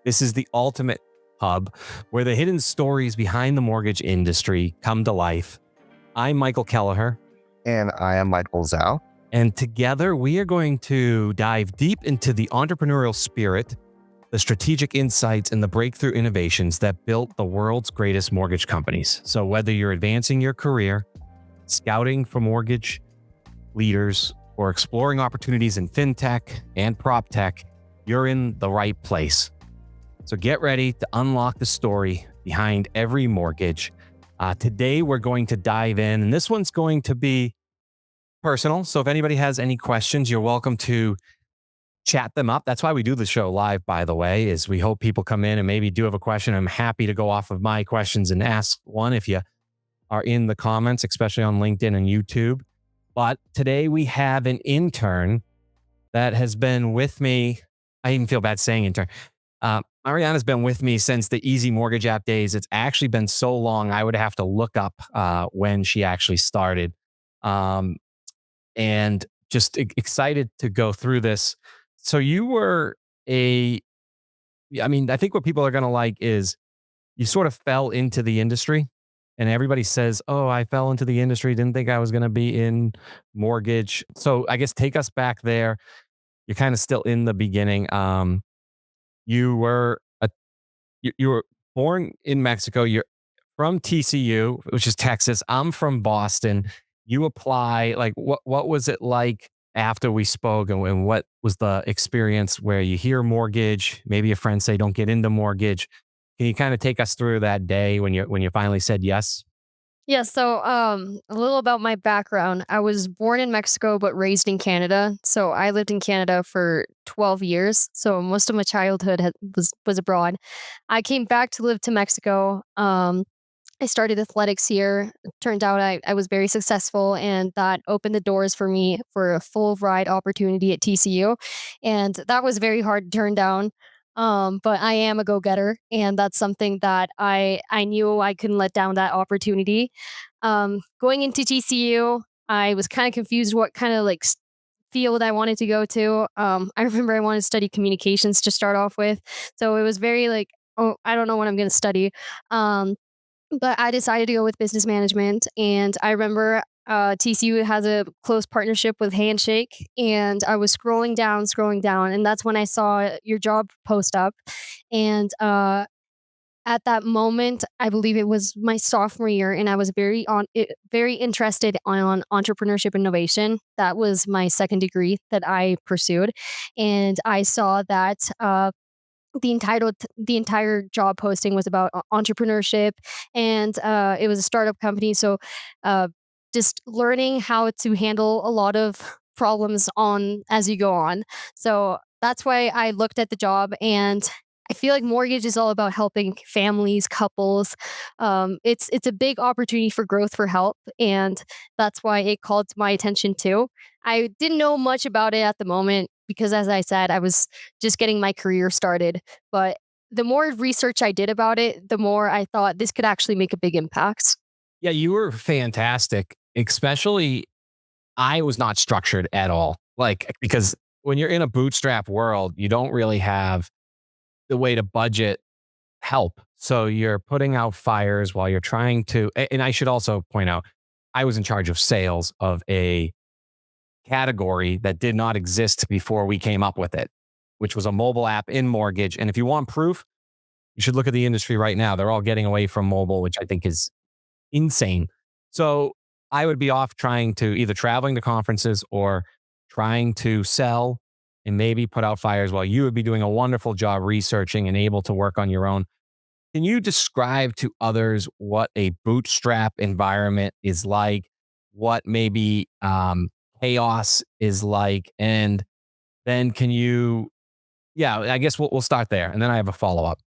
This is the ultimate hub where the hidden stories behind the mortgage industry come to life. I'm Michael Kelleher. And I am Michael Zhao. And together we are going to dive deep into the entrepreneurial spirit, the strategic insights, and the breakthrough innovations that built the world's greatest mortgage companies. So whether you're advancing your career, scouting for mortgage leaders, or exploring opportunities in fintech and prop tech, you're in the right place. So get ready to unlock the story behind every mortgage. Today, we're going to dive in, and this one's going to be personal. So if anybody has any questions, you're welcome to chat them up. That's why we do the show live, by the way, is we hope people come in and maybe do have a question. I'm happy to go off of my questions and ask one if you are in the comments, especially on LinkedIn and YouTube. But today we have an intern that has been with me. I even feel bad saying intern. Mariana's been with me since the Easy Mortgage app days. It's actually been so long, I would have to look up when she actually started. And just excited to go through this. So you were I think what people are going to like is you sort of fell into the industry, and everybody says, oh, I fell into the industry. Didn't think I was going to be in mortgage. So I guess take us back there. You're kind of still in the beginning. You were you were born in Mexico. You're from TCU, which is Texas. I'm from Boston. You apply. Like, what was it like after we spoke, and what was the experience where you hear mortgage? Maybe a friend say, "Don't get into mortgage." Can you kind of take us through that day when you finally said yes? Yeah, so a little about my background. I was born in Mexico but raised in Canada. So I lived in Canada for 12 years. So most of my childhood was abroad. I came back to live to Mexico. I started athletics here. Turned out I was very successful, and that opened the doors for me for a full ride opportunity at TCU. And that was very hard to turn down. But I am a go-getter, and that's something that I knew I couldn't let down that opportunity. Going into TCU, I was kind of confused what kind of field I wanted to go to. I remember I wanted to study communications to start off with, so it was very like, oh, I don't know what I'm going to study. Um, but I decided to go with business management, and I remember TCU has a close partnership with Handshake, and I was scrolling down, and that's when I saw your job post up, and at that moment, I believe it was my sophomore year, and I was very interested on entrepreneurship innovation. That was my second degree that I pursued, and I saw that the entire job posting was about entrepreneurship, and it was a startup company. So uh, just learning how to handle a lot of problems on as you go on. So that's why I looked at the job, and I feel like mortgage is all about helping families, couples. It's a big opportunity for growth for help, and that's why it called my attention too. I didn't know much about it at the moment because, as I said, I was just getting my career started. But the more research I did about it, the more I thought this could actually make a big impact. Yeah, you were fantastic. Especially, I was not structured at all. Like, because when you're in a bootstrap world, you don't really have the way to budget help. So you're putting out fires while you're trying to. And I should also point out, I was in charge of sales of a category that did not exist before we came up with it, which was a mobile app in mortgage. And if you want proof, you should look at the industry right now. They're all getting away from mobile, which I think is insane. So I would be off trying to either traveling to conferences or trying to sell and maybe put out fires while you would be doing a wonderful job researching and able to work on your own. Can you describe to others what a bootstrap environment is like? What maybe chaos is like? And then yeah, I guess we'll start there. And then I have a follow up.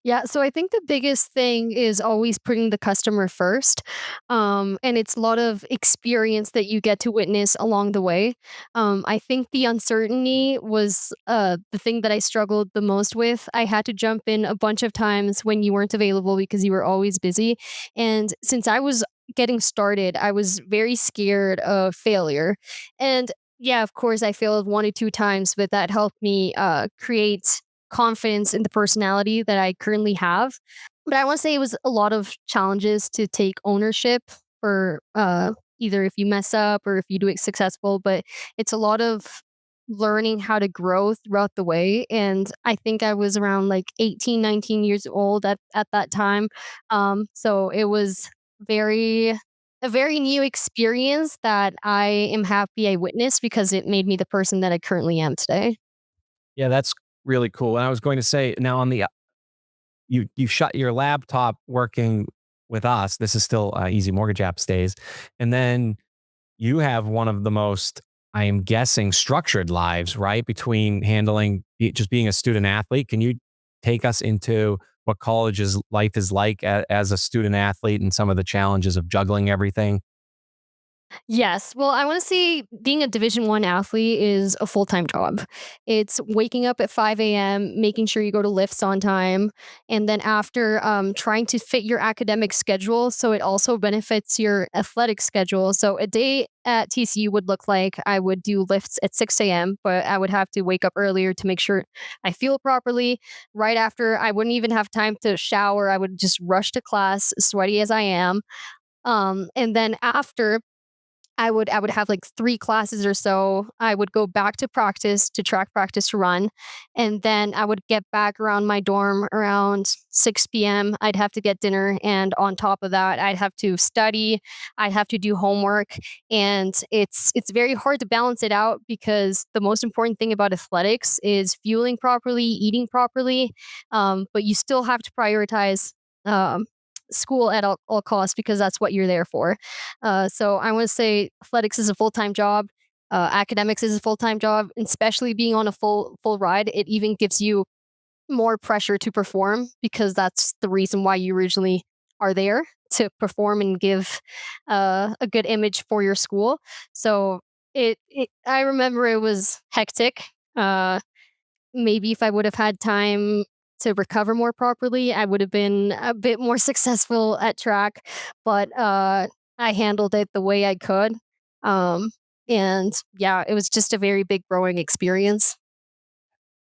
Yeah, so I think the biggest thing is always putting the customer first. And it's a lot of experience that you get to witness along the way. I think the uncertainty was the thing that I struggled the most with. I had to jump in a bunch of times when you weren't available because you were always busy. And since I was getting started, I was very scared of failure. And yeah, of course, I failed one or two times, but that helped me create confidence in the personality that I currently have. But I want to say it was a lot of challenges to take ownership for either if you mess up or if you do it successful. But it's a lot of learning how to grow throughout the way. And I think I was around like 18, 19 years old at that time. So it was very a very new experience that I am happy I witnessed because it made me the person that I currently am today. Yeah, that's really cool. And I was going to say, now on the you shut your laptop working with us. This is still Easy Mortgage Apps days, and then you have one of the most, I am guessing, structured lives, right? Between handling just being a student athlete. Can you take us into what college's life is like as a student athlete and some of the challenges of juggling everything? Yes. Well, I want to say being a Division 1 athlete is a full-time job. It's waking up at 5 a.m., making sure you go to lifts on time, and then after trying to fit your academic schedule so it also benefits your athletic schedule. So a day at TCU would look like I would do lifts at 6 a.m., but I would have to wake up earlier to make sure I feel properly. Right after, I wouldn't even have time to shower. I would just rush to class, sweaty as I am. And then after I would have like 3 classes or so. I would go back to practice, to track practice run, and then I would get back around my dorm around 6 PM. I'd have to get dinner, and on top of that, I'd have to study, I'd have to do homework, and it's very hard to balance it out because the most important thing about athletics is fueling properly, eating properly, but you still have to prioritize, um, school at all costs because that's what you're there for. So I want to say athletics is a full time job. Academics is a full time job, and especially being on a full ride. It even gives you more pressure to perform because that's the reason why you originally are there to perform and give a good image for your school. So I remember it was hectic. Maybe if I would have had time to recover more properly, I would have been a bit more successful at track, but, I handled it the way I could, um, and yeah, it was just a very big growing experience.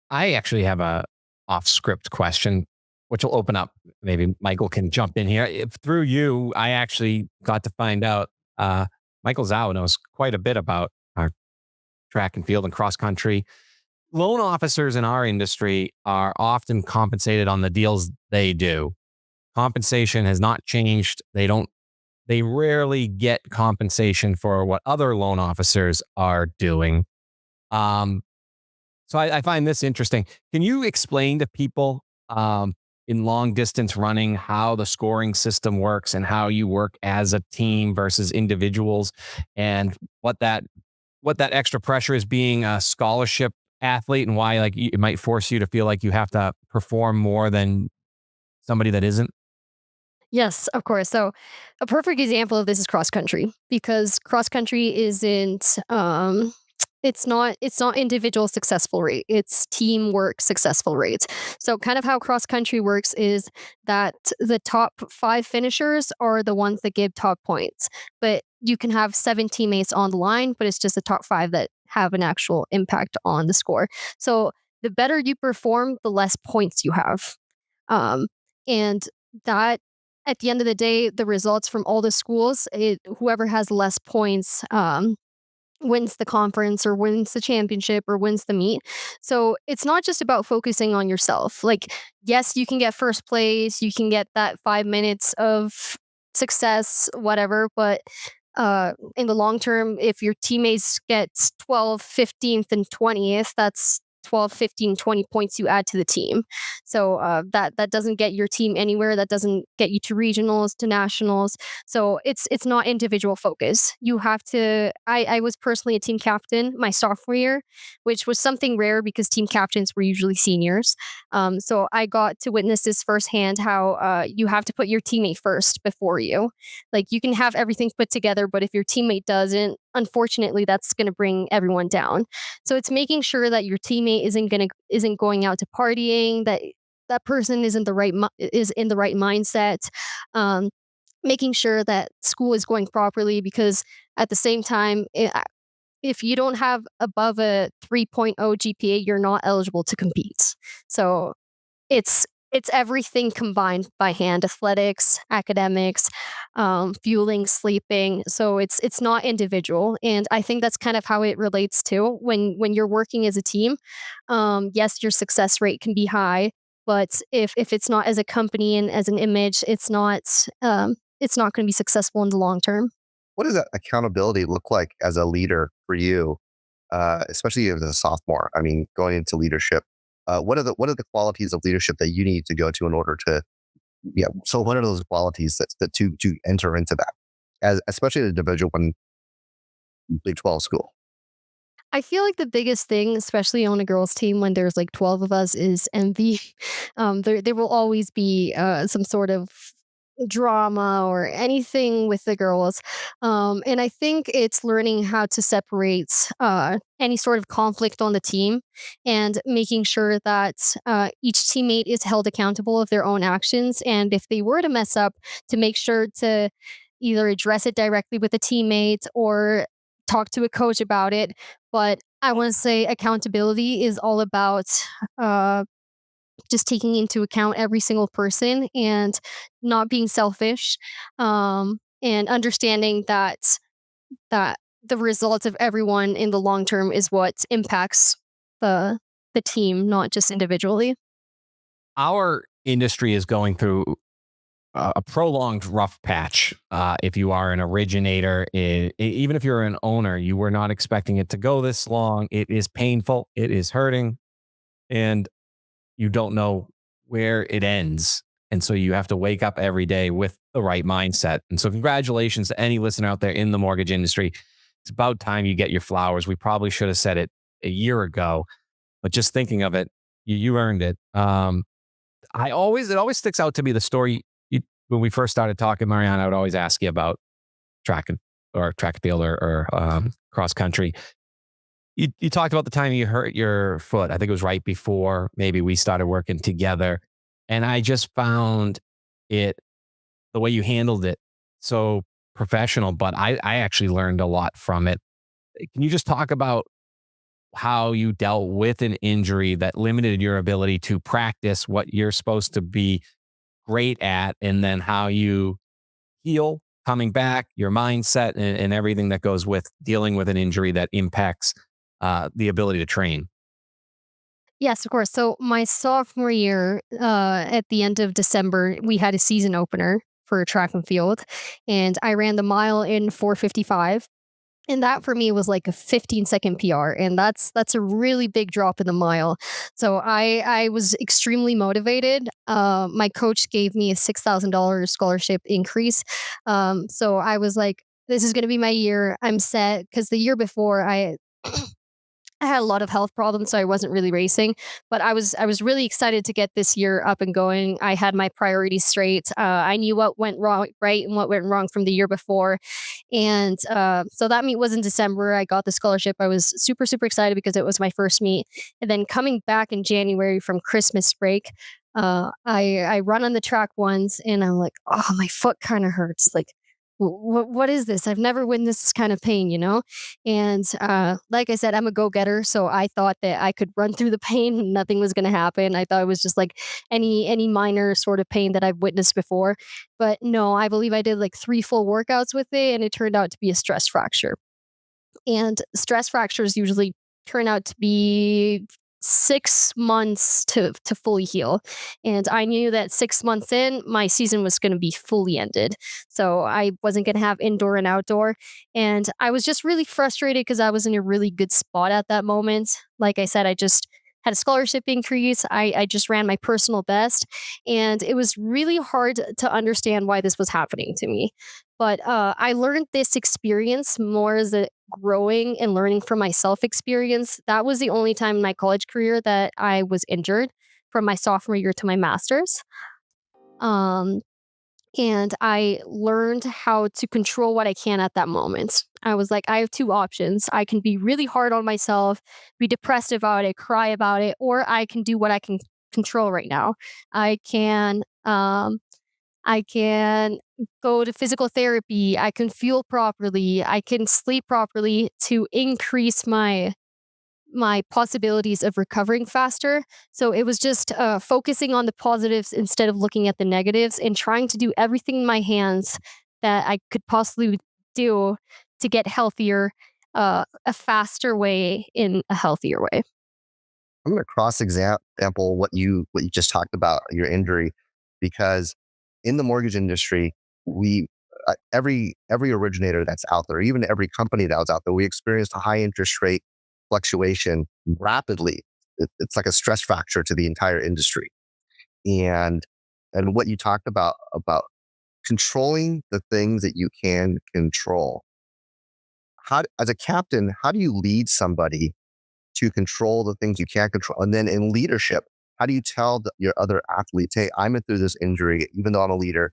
I actually have a off script question, which will open up. Maybe Michael can jump in here. If through you, I actually got to find out uh, Michael Zhao knows quite a bit about our track and field and cross country. Loan officers in our industry are often compensated on the deals they do. Compensation has not changed. They rarely get compensation for what other loan officers are doing. Um, so I find this interesting. Can you explain to people in long distance running how the scoring system works and how you work as a team versus individuals, and what that extra pressure is being a scholarship athlete, and why it might force you to feel like you have to perform more than somebody that isn't? Yes, of course. So, a perfect example of this is cross country because cross country isn't it's not individual successful rate. It's teamwork successful rate. So kind of how cross country works is that the top 5 finishers are the ones that give top points. But you can have 7 teammates on the line, but it's just the top 5 that have an actual impact on the score. So the better you perform, the less points you have. Um, and that at the end of the day, the results from all the schools, whoever has less points wins the conference or wins the championship or wins the meet. So it's not just about focusing on yourself. Like, yes, you can get first place, you can get that 5 minutes of success, whatever, but in the long term, if your teammates get 12th, 15th, and 20th, that's 12, 15, 20 points you add to the team. So that doesn't get your team anywhere. That doesn't get you to regionals, to nationals. So it's not individual focus. You have to. I was personally a team captain my sophomore year, which was something rare because team captains were usually seniors. So I got to witness this firsthand how you have to put your teammate first before you. Like you can have everything put together, but if your teammate doesn't, unfortunately, that's going to bring everyone down. So it's making sure that your teammate isn't going out to partying, that that person is in the right mindset. Um, Making sure that school is going properly because at the same time if you don't have above a 3.0 GPA, you're not eligible to compete. So it's everything combined by hand: athletics, academics, fueling, sleeping. So it's not individual, and I think that's kind of how it relates to when you're working as a team. Yes, your success rate can be high, but if it's not as a company and as an image, it's not going to be successful in the long term. What does that accountability look like as a leader for you, especially as a sophomore? I mean, going into leadership, what are the qualities of leadership that you need to go to in order to, yeah? So what are those qualities that to enter into that, as especially at a Division One Big 12 school? I feel like the biggest thing, especially on a girls' team when there's like 12 of us, is envy. There will always be some sort of drama or anything with the girls. And I think it's learning how to separate any sort of conflict on the team and making sure that each teammate is held accountable of their own actions. And if they were to mess up, to make sure to either address it directly with a teammate or talk to a coach about it. But I want to say accountability is all about uh, just taking into account every single person and not being selfish, and understanding that the results of everyone in the long term is what impacts the the team, not just individually. Our industry is going through a prolonged rough patch. If you are an originator, even if you're an owner, you were not expecting it to go this long. It is painful. It is hurting. And you don't know where it ends. And so you have to wake up every day with the right mindset. And so, congratulations to any listener out there in the mortgage industry. It's about time you get your flowers. We probably should have said it a year ago, but just thinking of it, you earned it. It always sticks out to me the story when we first started talking, Mariana. I would always ask you about track and or track and field or cross country. You talked about the time you hurt your foot. I think it was right before maybe we started working together. And I just found it, the way you handled it, so professional, but I actually learned a lot from it. Can you just talk about how you dealt with an injury that limited your ability to practice what you're supposed to be great at, and then how you heal coming back, your mindset, and everything that goes with dealing with an injury that impacts the ability to train? Yes, of course. So my sophomore year, at the end of December, we had a season opener for track and field, and I ran the mile in 4:55. And that for me was like a 15-second PR, and that's a really big drop in the mile. So I was extremely motivated. My coach gave me a $6,000 scholarship increase. So I was like, this is going to be my year. I'm set, because the year before I had a lot of health problems, so I wasn't really racing. But I was really excited to get this year up and going. I had my priorities straight. I knew what went wrong, right, and what went wrong from the year before. And so that meet was in December. I got the scholarship. I was super, super excited because it was my first meet. And then coming back in January from Christmas break, I run on the track once, and I'm like, oh, my foot kind of hurts. Like, what is this? I've never witnessed this kind of pain, you know? And like I said, I'm a go getter. So I thought that I could run through the pain and nothing was going to happen. I thought it was just like any minor sort of pain that I've witnessed before. But no, I believe I did like 3 full workouts with it, and it turned out to be a stress fracture. And stress fractures usually turn out to be 6 months to fully heal. And I knew that 6 months in, my season was going to be fully ended. So I wasn't going to have indoor and outdoor. And I was just really frustrated because I was in a really good spot at that moment. Like I said, I just had a scholarship increase. I just ran my personal best. And it was really hard to understand why this was happening to me. But I learned this experience more as a growing and learning from myself experience. That was the only time in my college career that I was injured, from my sophomore year to my master's. Um, and I learned how to control what I can at that moment. I was like, I have two options. I can be really hard on myself, be depressed about it, cry about it, or I can do what I can control right now. I can I can go to physical therapy. I can fuel properly. I can sleep properly to increase my possibilities of recovering faster. So it was just focusing on the positives instead of looking at the negatives and trying to do everything in my hands that I could possibly do to get healthier, a faster way in a healthier way. I'm going to cross example what you just talked about, your injury, because in the mortgage industry, we every originator that's out there, even every company that was out there, we experienced a high interest rate fluctuation rapidly. It's like a stress fracture to the entire industry. And what you talked about controlling the things that you can control. How, as a captain, how do you lead somebody to control the things you can't control? And then in leadership, how do you tell your other athletes, hey, I'm through this injury, even though I'm a leader,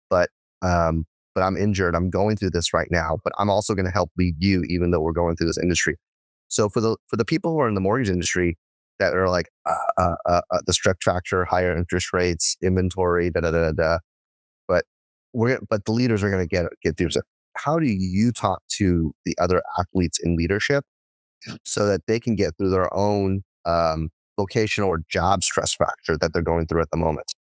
but um, I'm injured. I'm going through this right now, but I'm also going to help lead you, even though we're going through this industry. So for the people who are in the mortgage industry that are like the stress fracture, higher interest rates, inventory, da da da da, but but the leaders are going to get through. So how do you talk to the other athletes in leadership so that they can get through their own vocational or job stress fracture that they're going through at the moment?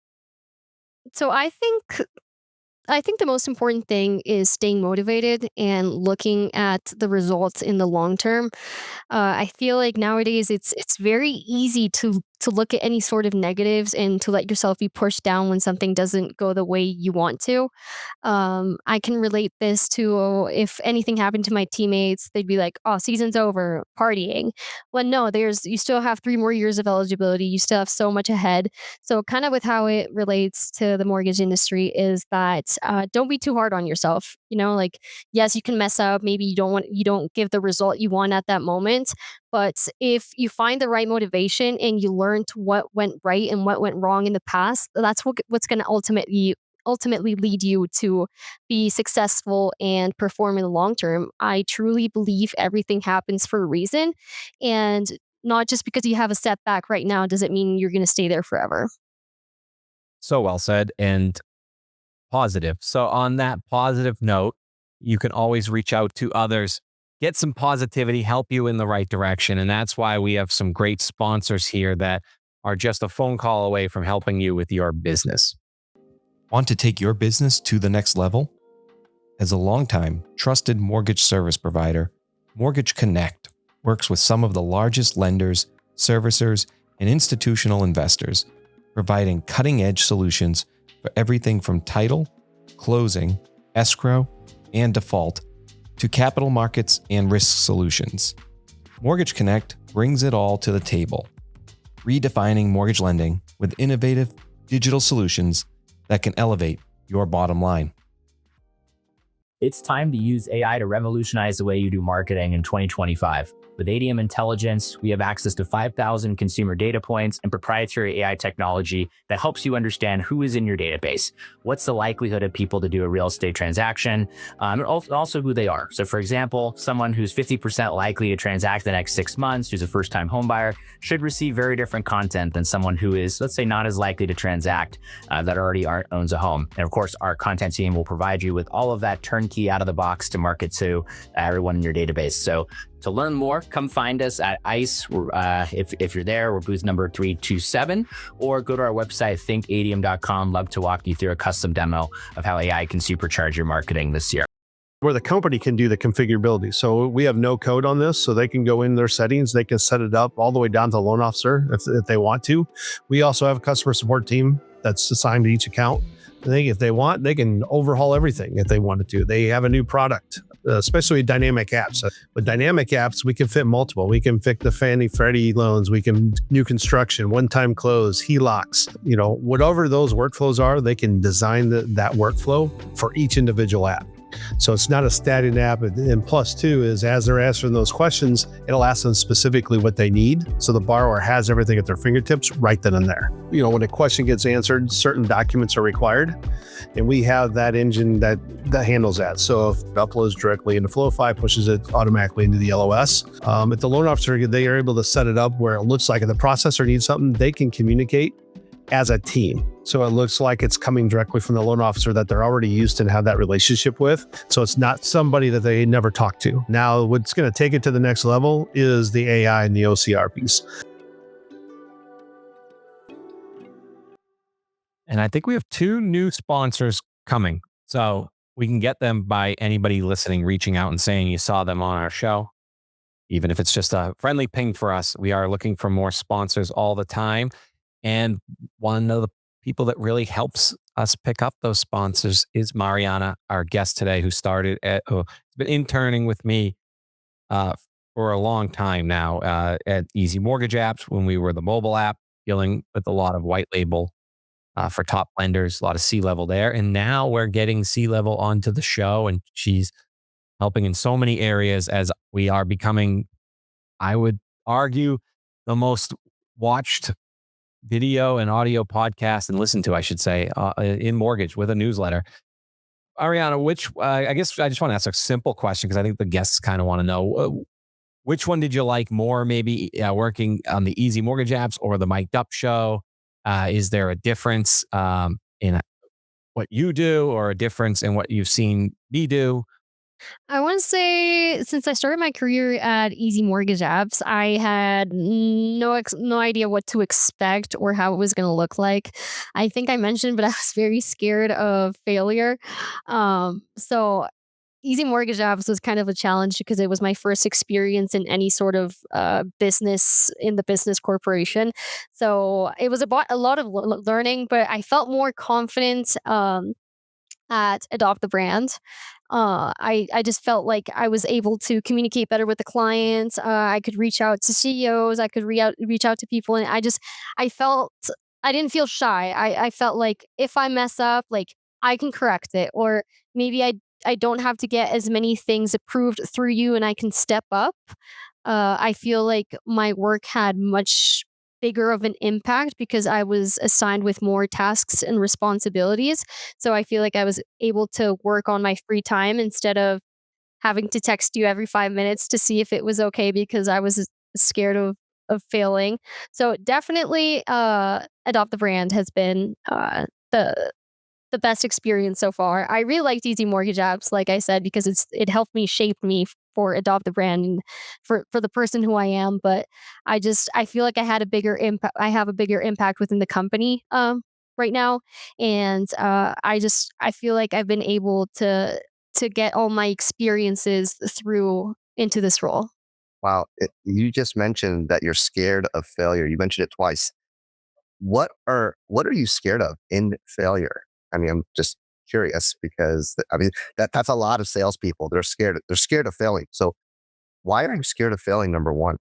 So I think the most important thing is staying motivated and looking at the results in the long term. I feel like nowadays it's very easy to look at any sort of negatives and to let yourself be pushed down when something doesn't go the way you want to. I can relate this to if anything happened to my teammates, they'd be like, "Oh, season's over, partying." Well, no, there's you still have 3 more years of eligibility. You still have so much ahead. So, kind of with how it relates to the mortgage industry is that don't be too hard on yourself. Like yes, you can mess up. Maybe you don't give the result you want at that moment. But if you find the right motivation and you learned what went right and what went wrong in the past, that's what's going to ultimately lead you to be successful and perform in the long term. I truly believe everything happens for a reason, and not just because you have a setback right now doesn't mean you're going to stay there forever. So well said and positive. So, on that positive note, you can always reach out to others, get some positivity, help you in the right direction. And that's why we have some great sponsors here that are just a phone call away from helping you with your business. Want to take your business to the next level? As a longtime trusted mortgage service provider, Mortgage Connect works with some of the largest lenders, servicers, and institutional investors, providing cutting-edge solutions for everything from title, closing, escrow, and default to capital markets and risk solutions. Mortgage Connect brings it all to the table, redefining mortgage lending with innovative digital solutions that can elevate your bottom line. It's time to use AI to revolutionize the way you do marketing in 2025. With ADM Intelligence, we have access to 5,000 consumer data points and proprietary AI technology that helps you understand who is in your database, what's the likelihood of people to do a real estate transaction, and also who they are. So for example, someone who's 50% likely to transact the next 6 months, who's a first-time homebuyer, should receive very different content than someone who is, let's say, not as likely to transact that already owns a home. And of course, our content team will provide you with all of that turnkey out of the box to market to everyone in your database. So to learn more, come find us at ICE. If you're there, we're booth number 327, or go to our website, thinkadm.com. Love to walk you through a custom demo of how AI can supercharge your marketing this year. Where the company can do the configurability. So we have no code on this, so they can go in their settings, they can set it up all the way down to the loan officer if they want to. We also have a customer support team that's assigned to each account. If they want, they can overhaul everything if they wanted to. They have a new product, especially with dynamic apps. With dynamic apps, we can fit multiple. We can fit the Fannie Freddie loans. We can new construction, one-time close, HELOCs. Whatever those workflows are, they can design that workflow for each individual app. So it's not a static app. And plus two is as they're answering those questions, it'll ask them specifically what they need. So the borrower has everything at their fingertips right then and there. When a question gets answered, certain documents are required. And we have that engine that handles that. So if it uploads directly into Flow5, pushes it automatically into the LOS. If the loan officer, they are able to set it up where it looks like if the processor needs something, they can communicate as a team. So it looks like it's coming directly from the loan officer that they're already used to and have that relationship with. So it's not somebody that they never talked to. Now, what's going to take it to the next level is the AI and the OCR piece. And I think we have 2 new sponsors coming. So we can get them by anybody listening, reaching out and saying you saw them on our show. Even if it's just a friendly ping for us, we are looking for more sponsors all the time. And one of the people that really helps us pick up those sponsors is Mariana, our guest today, who started has been interning with me for a long time now at Easy Mortgage Apps when we were the mobile app, dealing with a lot of white label for top lenders, a lot of C-level there. And now we're getting C-level onto the show, and she's helping in so many areas as we are becoming, I would argue, the most watched video and audio podcast and listened to, I should say, in mortgage with a newsletter. Ariana, I guess I just want to ask a simple question because I think the guests kind of want to know which one did you like more, maybe working on the Easy Mortgage Apps or the Mic'd Up show? Is there a difference in what you do or a difference in what you've seen me do? I want to say since I started my career at Easy Mortgage Apps, I had no idea what to expect or how it was going to look like. I think I mentioned, but I was very scared of failure. So Easy Mortgage Apps was kind of a challenge because it was my first experience in any sort of business in the business corporation. So it was about a lot of learning, but I felt more confident at Adopt the Brand. I just felt like I was able to communicate better with the clients. I could reach out to CEOs. I could reach out to people, and I felt I didn't feel shy. I felt like if I mess up, like I can correct it, or maybe I don't have to get as many things approved through you, and I can step up. I feel like my work had much bigger of an impact because I was assigned with more tasks and responsibilities. So I feel like I was able to work on my free time instead of having to text you every 5 minutes to see if it was okay because I was scared of failing. So definitely, Adopt the Brand has been the the best experience so far. I really liked Easy Mortgage Apps, like I said, because it helped me shape me for Adopt the Brand and for the person who I am. But I feel like I had a bigger impact. I have a bigger impact within the company right now, and I feel like I've been able to get all my experiences through into this role. Wow. You just mentioned that you're scared of failure. You mentioned it twice. What are you scared of in failure? I mean, I'm just curious because I mean that's a lot of salespeople. They're scared. They're scared of failing. So why are you scared of failing? Number one.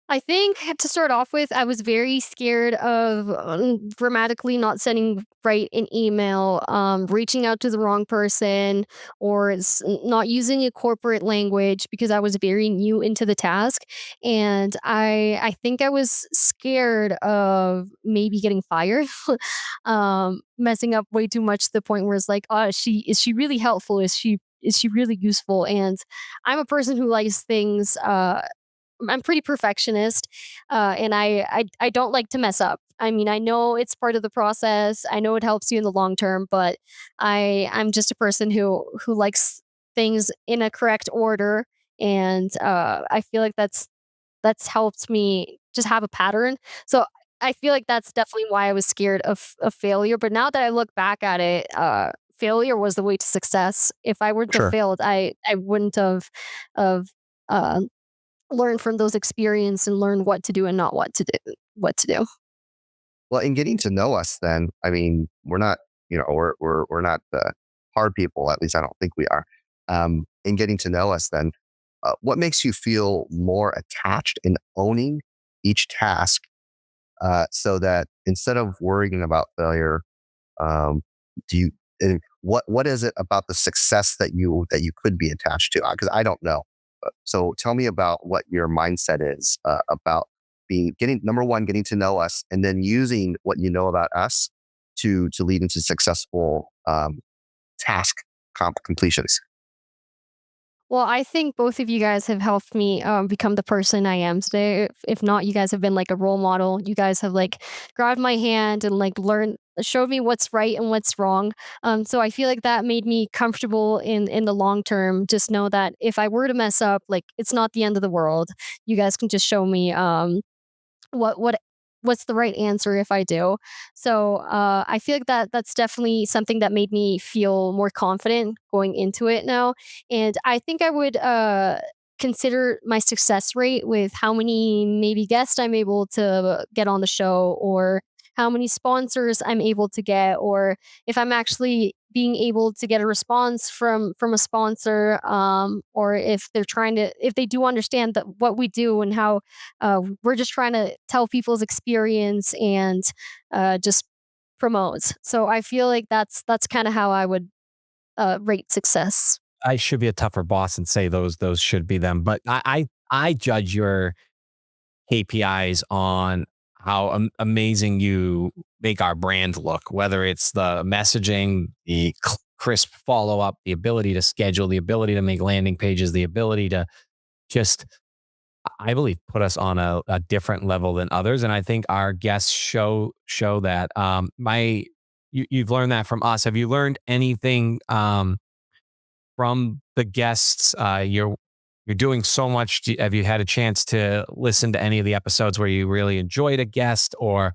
I think to start off with, I was very scared of grammatically not sending right an email, reaching out to the wrong person, or not using a corporate language because I was very new into the task, and I think I was scared of maybe getting fired, messing up way too much to the point where it's like, oh, is she really helpful? Is she really useful? And I'm a person who likes things. I'm pretty perfectionist, and I don't like to mess up. I mean, I know it's part of the process. I know it helps you in the long term, but I'm just a person who likes things in a correct order, and I feel like that's helped me just have a pattern. So I feel like that's definitely why I was scared of failure. But now that I look back at it, failure was the way to success. If I wouldn't have Sure. failed, I wouldn't have uh, learn from those experience and learn what to do and not what to do. Well, in getting to know us, then I mean, we're not, we're not hard people. At least I don't think we are. In getting to know us, then what makes you feel more attached in owning each task, so that instead of worrying about failure, um, do you? And what is it about the success that you could be attached to? Because I don't know. So tell me about what your mindset is about getting number one, getting to know us, and then using what you know about us to lead into successful task completions. Well, I think both of you guys have helped me become the person I am today. If not, you guys have been like a role model. You guys have like grabbed my hand and like learned showed me what's right and what's wrong. So I feel like that made me comfortable in the long term. Just know that if I were to mess up, like it's not the end of the world. You guys can just show me what what what's the right answer if I do. So I feel like that's definitely something that made me feel more confident going into it now. And I think I would consider my success rate with how many maybe guests I'm able to get on the show, or how many sponsors I'm able to get, or if I'm actually being able to get a response from a sponsor, or if they're trying to, if they do understand that what we do and how we're just trying to tell people's experience and just promote. So I feel like that's kind of how I would rate success. I should be a tougher boss and say those should be them, but I judge your KPIs on how amazing you make our brand look, whether it's the messaging, the crisp follow up, the ability to schedule, the ability to make landing pages, the ability to just, I believe, put us on a different level than others. And I think our guests show that. You've learned that from us. Have you learned anything from the guests? You're doing so much. Have you had a chance to listen to any of the episodes where you really enjoyed a guest, or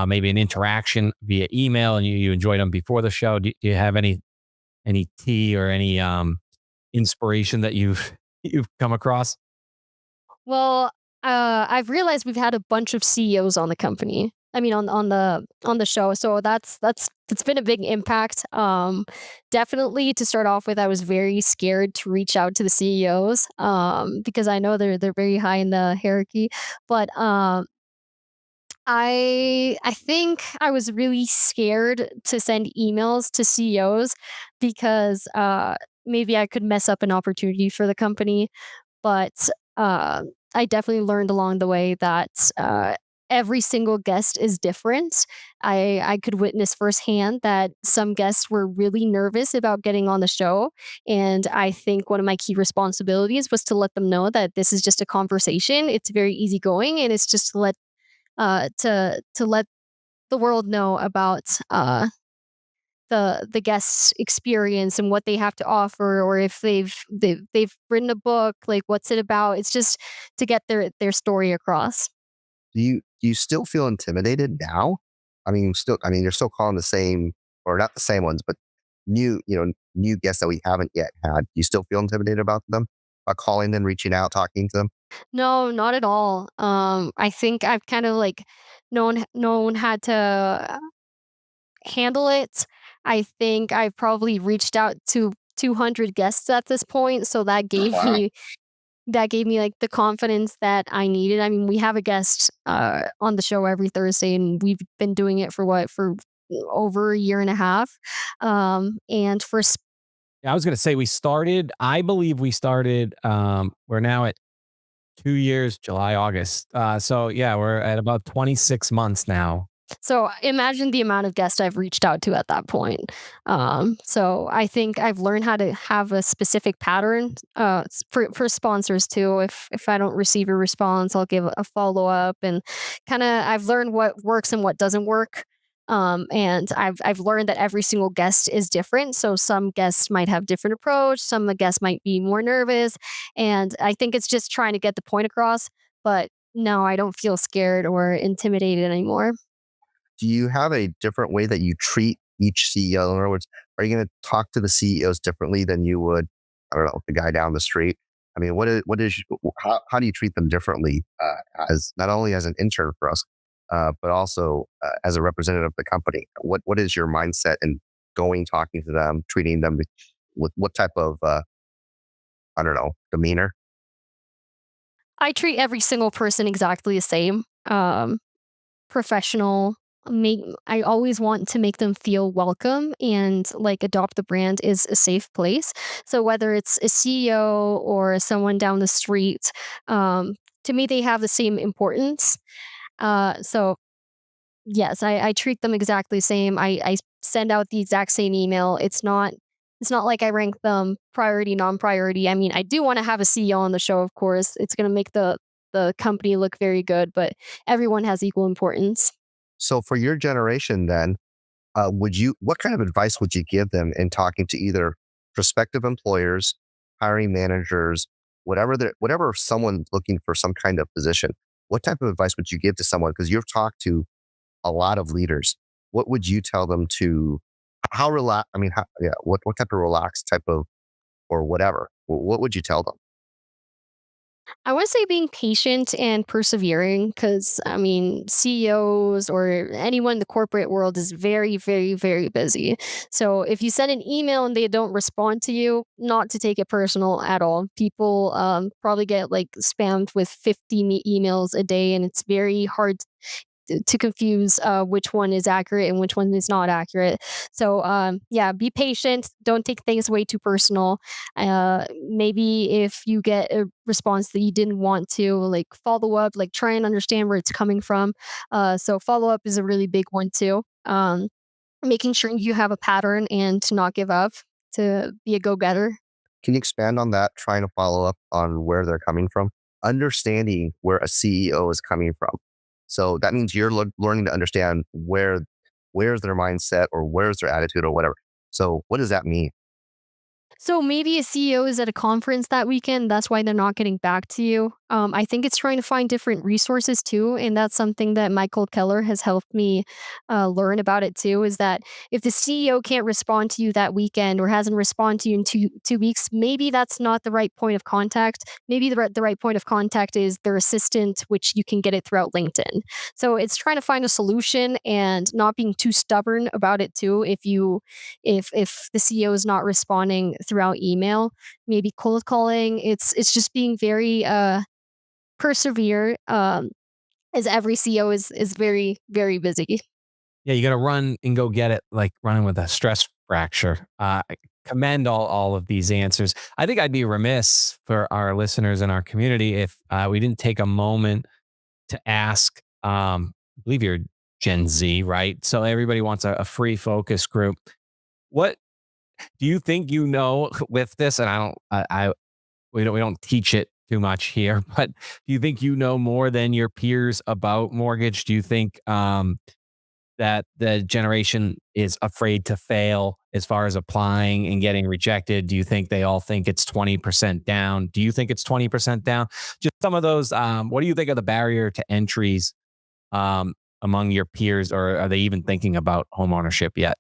maybe an interaction via email and you enjoyed them before the show? Do you have any tea or any inspiration that you've come across? Well, I've realized we've had a bunch of CEOs on the company. I mean, on the show. So that's been a big impact. Definitely to start off with, I was very scared to reach out to the CEOs, because I know they're very high in the hierarchy. But I think I was really scared to send emails to CEOs because maybe I could mess up an opportunity for the company. But uh, I definitely learned along the way that every single guest is different. I could witness firsthand that some guests were really nervous about getting on the show, and I think one of my key responsibilities was to let them know that this is just a conversation. It's very easygoing, and it's just to let the world know about the guest's experience and what they have to offer, or if they've written a book, like what's it about. It's just to get their story across. Do you still feel intimidated now? You're still calling the same, or not the same ones, but new guests that we haven't yet had. Do you still feel intimidated about them? About calling them, reaching out, talking to them? No, not at all. I think I've kind of like known how to handle it. I think I've probably reached out to 200 guests at this point, so Wow. that gave me like the confidence that I needed. I mean, we have a guest on the show every Thursday, and we've been doing it for over a year and a half. And for Yeah, I was going to say I believe we started, we're now at 2 years, July, August. So yeah, we're at about 26 months now. So imagine the amount of guests I've reached out to at that point. So I think I've learned how to have a specific pattern for sponsors too. If I don't receive a response, I'll give a follow up, and kind of I've learned what works and what doesn't work. And I've learned that every single guest is different. So some guests might have different approach. Some guests might be more nervous, and I think it's just trying to get the point across. But no, I don't feel scared or intimidated anymore. Do you have a different way that you treat each CEO? In other words, are you going to talk to the CEOs differently than you would, I don't know, the guy down the street? I mean, how do you treat them differently, as not only as an intern for us, but also as a representative of the company? What is your mindset in going, talking to them, treating them with what type of, I don't know, demeanor? I treat every single person exactly the same. Professional. Make I always want to make them feel welcome, and like Adopt the Brand is a safe place. So whether it's a CEO or someone down the street, to me they have the same importance. So yes, I treat them exactly the same. I send out the exact same email. It's not like I rank them priority, non-priority. I mean, I do want to have a CEO on the show, of course. It's going to make the company look very good, but everyone has equal importance. So for your generation, then, what kind of advice would you give them in talking to either prospective employers, hiring managers, whatever someone looking for some kind of position? What type of advice would you give to someone? Because you've talked to a lot of leaders. What would you tell them to, how relax? I mean, what type of relaxed type of, or whatever? What would you tell them? I would say being patient and persevering because, I mean, CEOs or anyone in the corporate world is very, very, very busy. So if you send an email and they don't respond to you, not to take it personal at all. People probably get like spammed with 50 emails a day, and it's very hard to confuse which one is accurate and which one is not accurate. So yeah, be patient. Don't take things way too personal. Maybe if you get a response that you didn't want to, like follow up, like try and understand where it's coming from. So follow up is a really big one too. Making sure you have a pattern and to not give up, to be a go getter. Can you expand on that? Trying to follow up on where they're coming from, understanding where a CEO is coming from. So that means you're learning to understand where's their mindset or where's their attitude or whatever. So what does that mean? So maybe a CEO is at a conference that weekend. That's why they're not getting back to you. I think it's trying to find different resources too, and that's something that Michael Keller has helped me learn about it too. Is that if the CEO can't respond to you that weekend or hasn't responded to you in two weeks, maybe that's not the right point of contact. Maybe the right point of contact is their assistant, which you can get it throughout LinkedIn. So it's trying to find a solution and not being too stubborn about it too. If the CEO is not responding throughout email, maybe cold calling. It's just being very persevere. As every CEO is very very busy. Yeah, you got to run and go get it, like running with a stress fracture. I commend all of these answers. I think I'd be remiss for our listeners and our community if we didn't take a moment to ask. I believe you're Gen Z, right? So everybody wants a free focus group. What do you think you know with this? And I don't, I we don't teach it too much here, but do you think you know more than your peers about mortgage? Do you think that the generation is afraid to fail as far as applying and getting rejected? Do you think they all think it's 20% down? Do you think it's 20% down? Just some of those. What do you think of the barrier to entries among your peers, or are they even thinking about home ownership yet?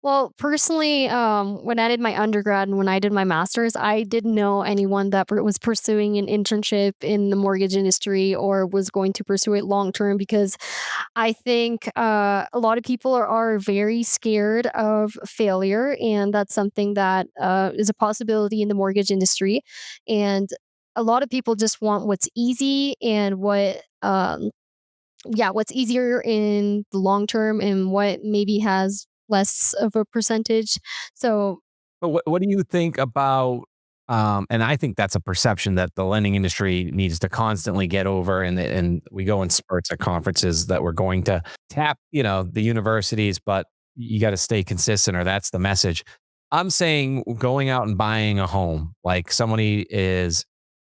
Well, personally, when I did my undergrad and when I did my master's, I didn't know anyone that was pursuing an internship in the mortgage industry or was going to pursue it long term because I think a lot of people are very scared of failure, and that's something that is a possibility in the mortgage industry. And a lot of people just want what's easy and what's easier in the long term and what maybe has less of a percentage. So But what do you think about? And I think that's a perception that the lending industry needs to constantly get over, and we go in spurts at conferences that we're going to tap, the universities, but you got to stay consistent, or that's the message. I'm saying going out and buying a home, like somebody is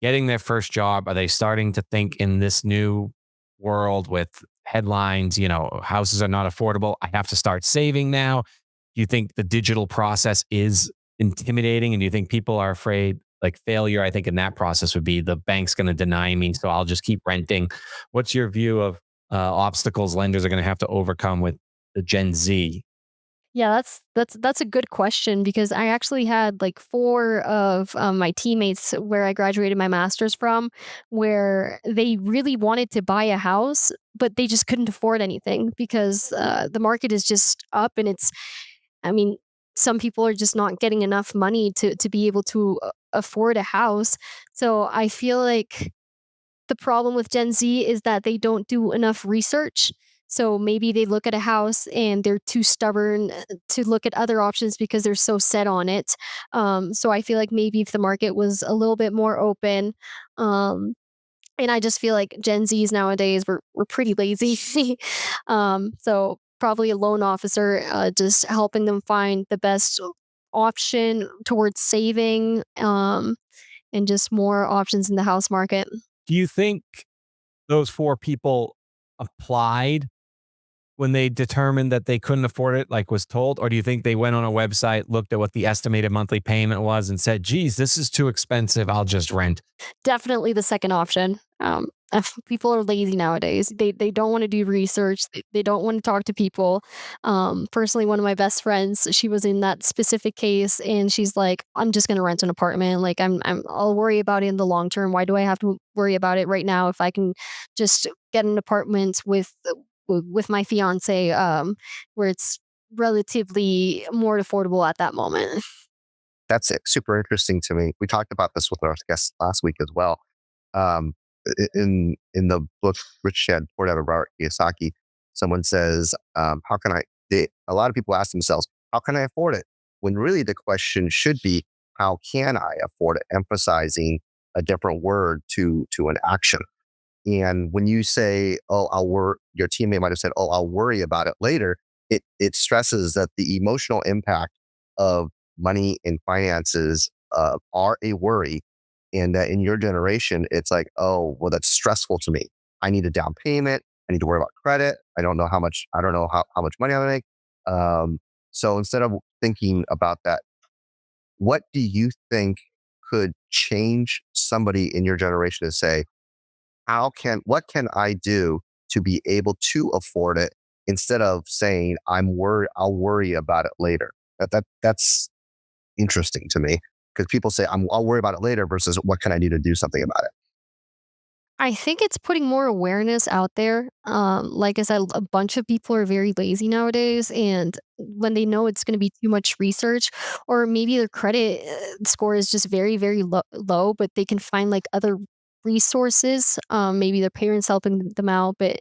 getting their first job. Are they starting to think in this new world with headlines, houses are not affordable? I have to start saving now. Do you think the digital process is intimidating? And do you think people are afraid, like failure? I think in that process would be the bank's going to deny me, so I'll just keep renting. What's your view of obstacles lenders are going to have to overcome with the Gen Z? yeah, that's a good question because I actually had like four of my teammates where I graduated my master's from, where they really wanted to buy a house, but they just couldn't afford anything because the market is just up, and I mean, some people are just not getting enough money to be able to afford a house. So I feel like the problem with Gen Z is that they don't do enough research. So maybe they look at a house and they're too stubborn to look at other options because they're so set on it. So I feel like maybe if the market was a little bit more open, um, and I just feel like Gen Zs nowadays we're pretty lazy. So probably a loan officer just helping them find the best option towards saving, and just more options in the house market. Do you think those four people applied when they determined that they couldn't afford it, like was told? Or do you think they went on a website, looked at what the estimated monthly payment was and said, geez, this is too expensive. I'll just rent. Definitely the second option. People are lazy nowadays. They don't want to do research. They don't want to talk to people. Personally, one of my best friends, she was in that specific case, and she's like, "I'm just gonna rent an apartment. Like, I'll worry about it in the long term. Why do I have to worry about it right now if I can just get an apartment with my fiance, where it's relatively more affordable at that moment." That's it. Super interesting to me. We talked about this with our guests last week as well. Um, in the book Rich Dad Poor Dad by Robert Kiyosaki, someone says, "How can I?" A lot of people ask themselves, "How can I afford it?" When really the question should be, "How can I afford it?" Emphasizing a different word to an action. And when you say, "Oh, I'll worry," your teammate might have said, "Oh, I'll worry about it later." It stresses that the emotional impact of money and finances are a worry, and that in your generation, it's like, "Oh, well, that's stressful to me. I need a down payment. I need to worry about credit. I don't know how much. I don't know how much money I'm gonna make." Um, so instead of thinking about that, what do you think could change somebody in your generation to say, what can I do to be able to afford it, instead of saying I'll worry about it later? That's interesting to me, because people say I'll worry about it later versus what can I do to do something about it? I think it's putting more awareness out there. Like I said, a bunch of people are very lazy nowadays, and when they know it's going to be too much research, or maybe their credit score is just very, very low, but they can find like other resources. Maybe their parents helping them out, but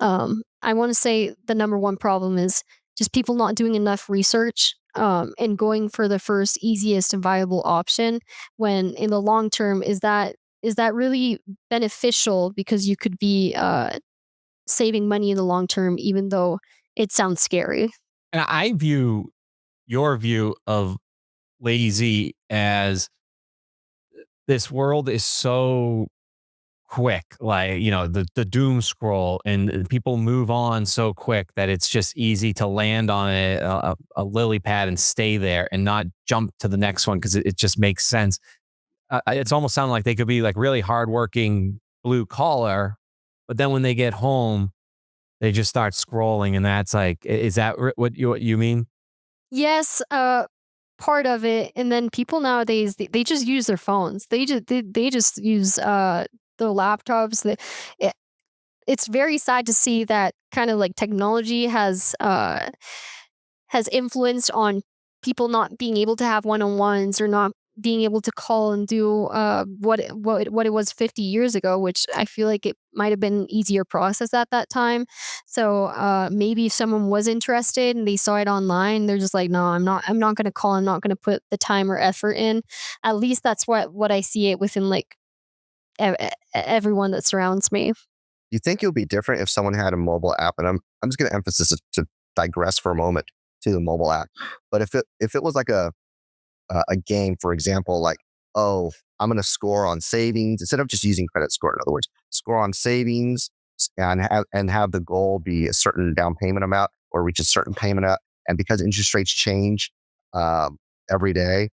I want to say the number one problem is just people not doing enough research. And going for the first easiest and viable option, when in the long term, is that really beneficial, because you could be saving money in the long term, even though it sounds scary. And I view your view of lazy as this world is so quick, like, the doom scroll, and people move on so quick that it's just easy to land on a lily pad and stay there and not jump to the next one because it just makes sense. It's almost sounding like they could be like really hardworking blue collar, but then when they get home, they just start scrolling, and that's like, is that what you mean? Yes, part of it, and then people nowadays they just use their phones. They just use their laptops. It's very sad to see that kind of like technology has influenced on people not being able to have one-on-ones, or not being able to call and do what it was 50 years ago, which I feel like it might have been an easier process at that time. So maybe if someone was interested and they saw it online, they're just like, no, I'm not going to call. I'm not going to put the time or effort in. At least that's what I see it within, like, everyone that surrounds me. You think it would be different if someone had a mobile app? And I'm just going to emphasize to digress for a moment to the mobile app. But if it was like a game, for example, like, oh, I'm going to score on savings instead of just using credit score. In other words, score on savings, and have the goal be a certain down payment amount or reach a certain payment amount. And because interest rates change um, every day,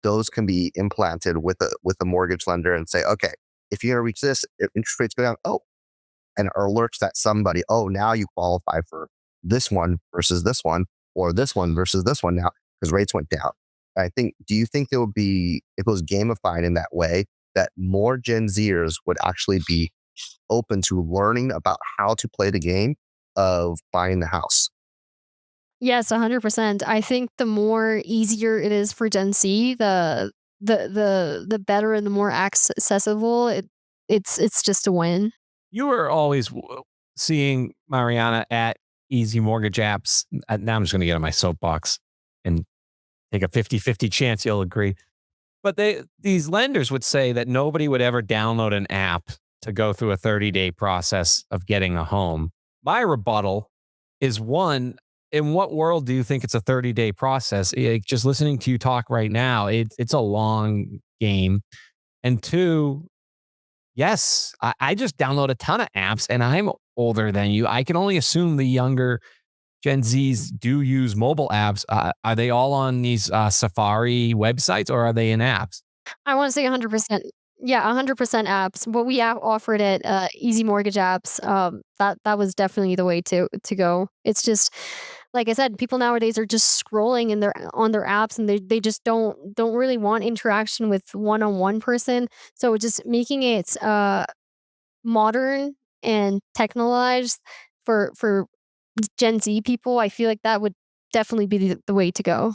those can be implanted with a mortgage lender and say, okay, if you're going to reach this, if interest rates go down, oh, and alerts that somebody, oh, now you qualify for this one versus this one, or this one versus this one now because rates went down. Do you think there would be, if it was gamified in that way, that more Gen Zers would actually be open to learning about how to play the game of buying the house? Yes, 100%. I think the more easier it is for Gen Z, the better and the more accessible it's just a win. You were always seeing Mariana at easy mortgage apps. Now I'm just going to get on my soapbox and take a 50-50 chance you'll agree. But these lenders would say that nobody would ever download an app to go through a 30-day process of getting a home. My rebuttal is, one, in what world do you think it's a 30-day process? Just listening to you talk right now, it's a long game. And two, yes, I just download a ton of apps, and I'm older than you. I can only assume the younger Gen Zs do use mobile apps. Are they all on these Safari websites or are they in apps? I want to say 100%. Yeah, 100% apps. What we have offered at Easy Mortgage apps, that was definitely the way to go. It's just like I said, people nowadays are just scrolling in their on their apps, and they just don't really want interaction with one-on-one person. So just making it modern and technologized for Gen Z people, I feel like that would definitely be the way to go.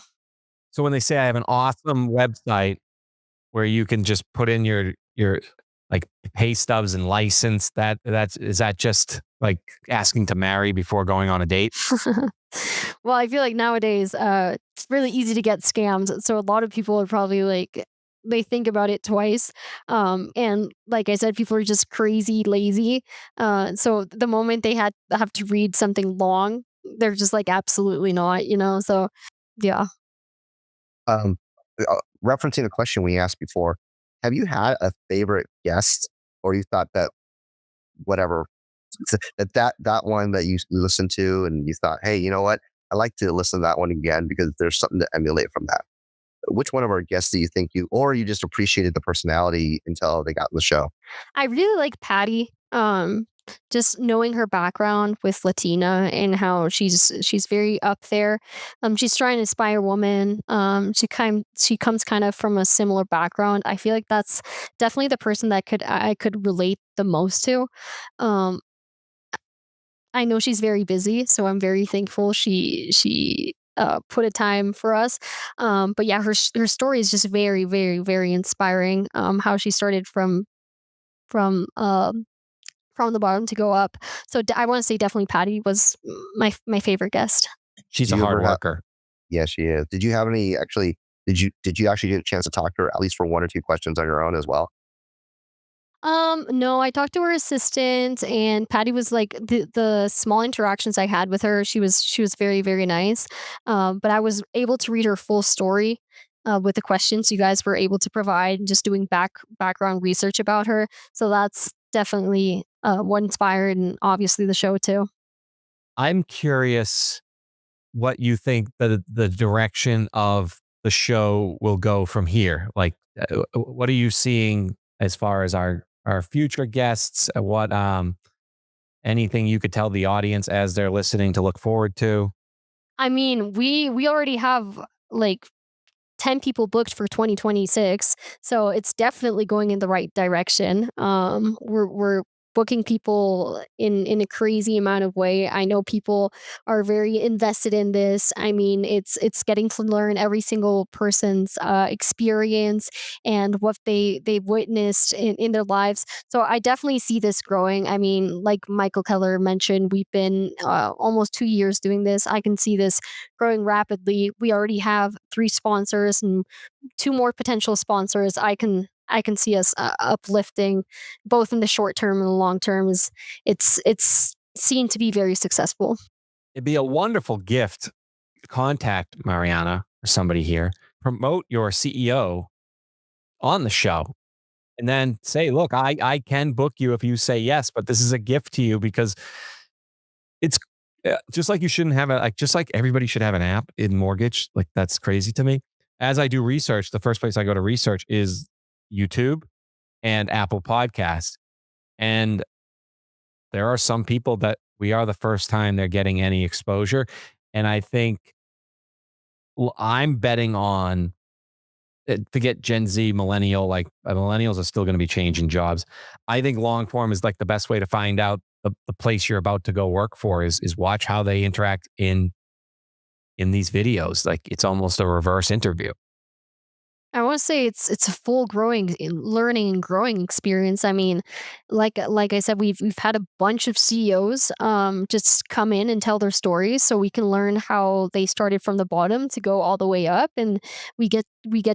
So when they say I have an awesome website where you can just put in your like pay stubs and license, that's is that just like asking to marry before going on a date? Well, I feel like nowadays, it's really easy to get scammed. So a lot of people are probably like, they think about it twice. And like I said, people are just crazy lazy. So the moment they have to read something long, they're just like, absolutely not, So yeah. Um, Referencing a question we asked before, have you had a favorite guest, or you thought that whatever that one that you listened to and you thought, hey, you know what? I like to listen to that one again because there's something to emulate from that. Which one of our guests do you think or you just appreciated the personality until they got in the show? I really like Patty. Just knowing her background with Latina and how she's very up there. She's trying to inspire women. She comes kind of from a similar background. I feel like that's definitely the person that I could relate the most to. Um, I know she's very busy, so I'm very thankful she put a time for us. But yeah, her story is just very, very, very inspiring. How she started from from the bottom to go up. So I want to say definitely Patty was my favorite guest. She's Do a you hard ever have? worker. Yeah, she is. Did you have any actually? Did you actually get a chance to talk to her at least for one or two questions on your own as well? No, I talked to her assistant, and Patty was like the small interactions I had with her. She was very, very nice. But I was able to read her full story with the questions you guys were able to provide, and just doing background research about her. So that's definitely what inspired, and obviously the show too. I'm curious what you think the direction of the show will go from here. Like, what are you seeing as far as our future guests? What anything you could tell the audience as they're listening to look forward to? I mean, we already have like 10 people booked for 2026. So it's definitely going in the right direction. We're booking people in a crazy amount of way. I know people are very invested in this. I mean, it's getting to learn every single person's experience and what they've witnessed in their lives. So I definitely see this growing. I mean, like Michael Keller mentioned, we've been almost 2 years doing this. I can see this growing rapidly. We already have 3 sponsors and 2 more potential sponsors. I can see us uplifting both in the short term and the long term. Is it's seen to be very successful. It'd be a wonderful gift. Contact Mariana or somebody here. Promote your CEO on the show and then say, look, I can book you if you say yes, but this is a gift to you because it's just like you shouldn't have just like everybody should have an app in mortgage. Like that's crazy to me. As I do research, the first place I go to research is YouTube and Apple Podcast. And there are some people that we are the first time they're getting any exposure. And I think I'm betting on forget Gen Z, millennial, like millennials are still going to be changing jobs. I think long form is like the best way to find out the place you're about to go work for is watch how they interact in these videos. Like it's almost a reverse interview. I want to say it's a full growing, learning and growing experience. I mean, like I said, we've had a bunch of CEOs just come in and tell their stories, so we can learn how they started from the bottom to go all the way up, and we get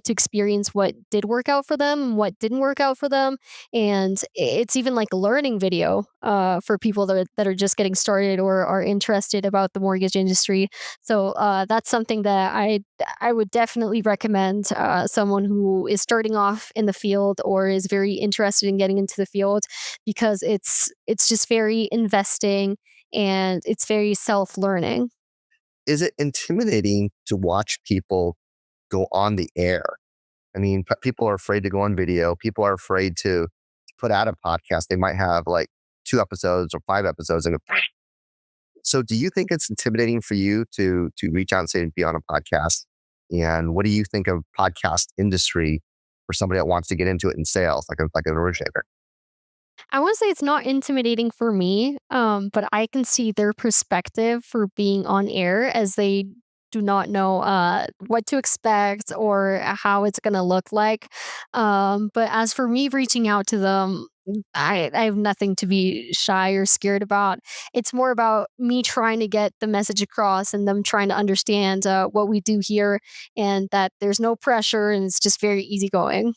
to experience what did work out for them, what didn't work out for them, and it's even like a learning video for people that are just getting started or are interested about the mortgage industry. So that's something that I would definitely recommend someone who is starting off in the field or is very interested in getting into the field, because it's just very investing and it's very self-learning. Is it intimidating to watch people go on the air? I mean, people are afraid to go on video. People are afraid to put out a podcast. They might have like 2 episodes or 5 episodes, and so, do you think it's intimidating for you to reach out and say to be on a podcast? And what do you think of podcast industry for somebody that wants to get into it in sales, like an originator? I wouldn't say it's not intimidating for me, but I can see their perspective for being on air, as they do not know what to expect or how it's going to look like. But as for me reaching out to them, I have nothing to be shy or scared about. It's more about me trying to get the message across and them trying to understand what we do here, and that there's no pressure and it's just very easygoing.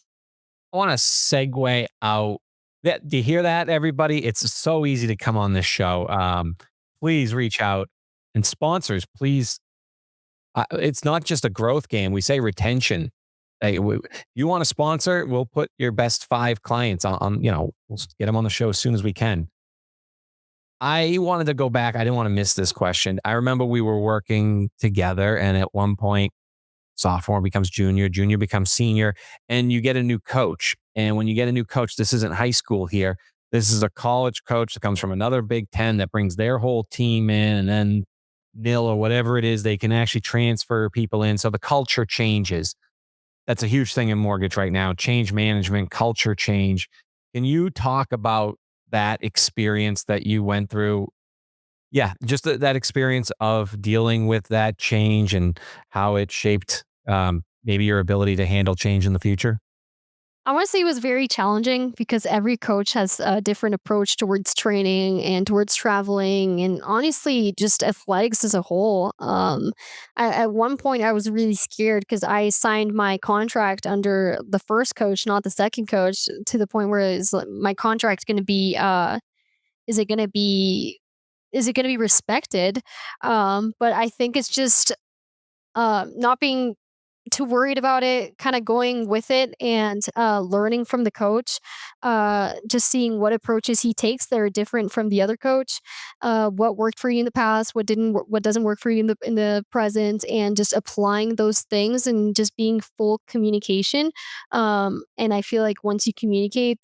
I want to segue out. Do you hear that, everybody? It's so easy to come on this show. Please reach out, and sponsors, please. It's not just a growth game. We say retention. Hey, you want to sponsor? We'll put your best 5 clients on. We'll get them on the show as soon as we can. I wanted to go back. I didn't want to miss this question. I remember we were working together, and at one point, sophomore becomes junior, junior becomes senior, and you get a new coach. And when you get a new coach, this isn't high school here. This is a college coach that comes from another Big Ten that brings their whole team in, and then nil or whatever it is, they can actually transfer people in. So the culture changes. That's a huge thing in mortgage right now. Change management, culture change. Can you talk about that experience that you went through? Yeah, just that experience of dealing with that change and how it shaped maybe your ability to handle change in the future? I want to say it was very challenging because every coach has a different approach towards training and towards traveling, and honestly, just athletics as a whole. At one point, I was really scared because I signed my contract under the first coach, not the second coach, to the point where it's like, my contract going to be, is it going to be, is it going to be respected? But I think it's just not being too worried about it, kind of going with it and learning from the coach, just seeing what approaches he takes that are different from the other coach, what worked for you in the past, what doesn't work for you in the present, and just applying those things and just being full communication. And I feel like once you communicate,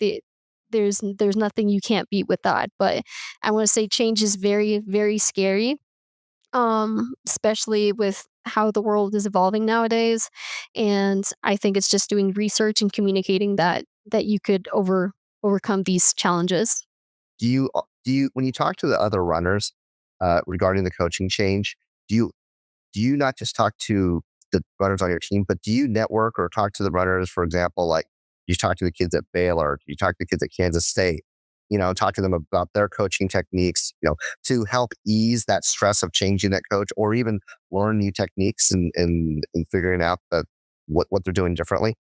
there's nothing you can't beat with that. But I want to say change is very, very scary, especially with how the world is evolving nowadays. And I think it's just doing research and communicating that you could overcome these challenges. Do you when you talk to the other runners regarding the coaching change, do you do you not just talk to the runners on your team, but do you network or talk to the runners, for example, like you talk to the kids at Baylor, you talk to the kids at Kansas State, talk to them about their coaching techniques, to help ease that stress of changing that coach, or even learn new techniques and figuring out what they're doing differently?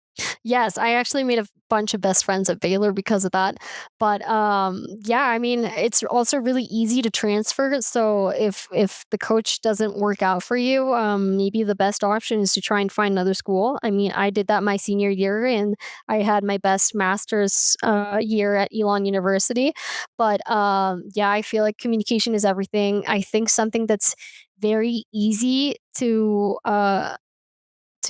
Yes, I actually made a bunch of best friends at Baylor because of that. But yeah, I mean, it's also really easy to transfer. So if the coach doesn't work out for you, maybe the best option is to try and find another school. I mean, I did that my senior year, and I had my best master's year at Elon University. But yeah, I feel like communication is everything. I think something that's very easy to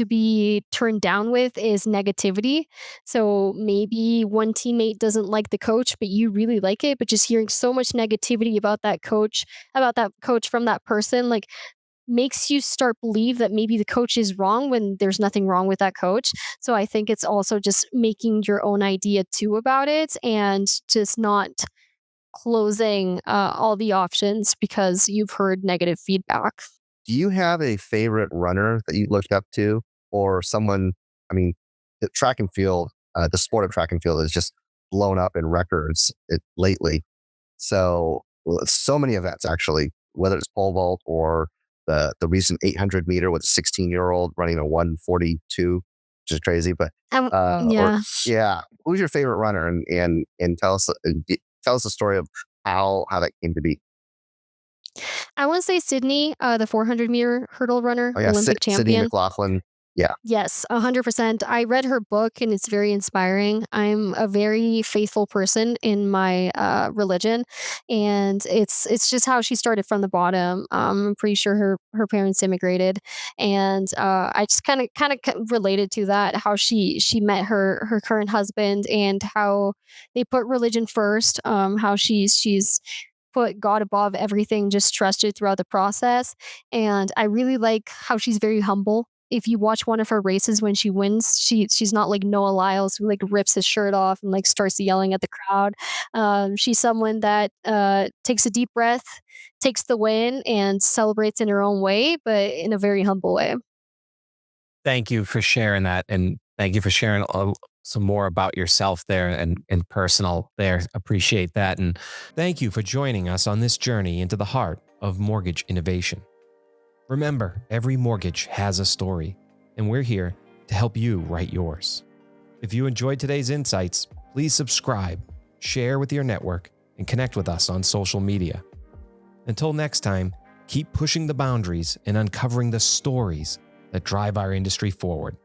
be turned down with is negativity. So maybe one teammate doesn't like the coach, but you really like it, but just hearing so much negativity about that coach from that person, like, makes you start believe that maybe the coach is wrong when there's nothing wrong with that coach. So I think it's also just making your own idea too about it, and just not closing all the options because you've heard negative feedback. Do you have a favorite runner that you looked up to, or someone? I mean, the track and field, the sport of track and field is just blown up in records lately. So, well, so many events actually, whether it's pole vault or the recent 800 meter with a 16-year-old running a 142, which is crazy. But or Yeah. yeah, who's your favorite runner? And tell us the story of how that came to be. I want to say Sydney, the 400-meter hurdle runner, Oh yeah, Olympic Sydney champion. McLaughlin. Yes, 100%. I read her book and it's very inspiring. I'm a very faithful person in my religion, and it's just how she started from the bottom. I'm pretty sure her parents immigrated, and I just kind of related to that, how she met her current husband and how they put religion first. How she's put God above everything, just trusted throughout the process. And I really like how she's very humble. If you watch one of her races when she wins, she's not like Noah Lyles who like rips his shirt off and like starts yelling at the crowd. She's someone that takes a deep breath, takes the win, and celebrates in her own way, but in a very humble way. Thank you for sharing that. And thank you for sharing some more about yourself there and personal there. Appreciate that. And thank you for joining us on this journey into the heart of mortgage innovation. Remember, every mortgage has a story, and we're here to help you write yours. If you enjoyed today's insights, please subscribe, share with your network, and connect with us on social media. Until next time, keep pushing the boundaries and uncovering the stories that drive our industry forward.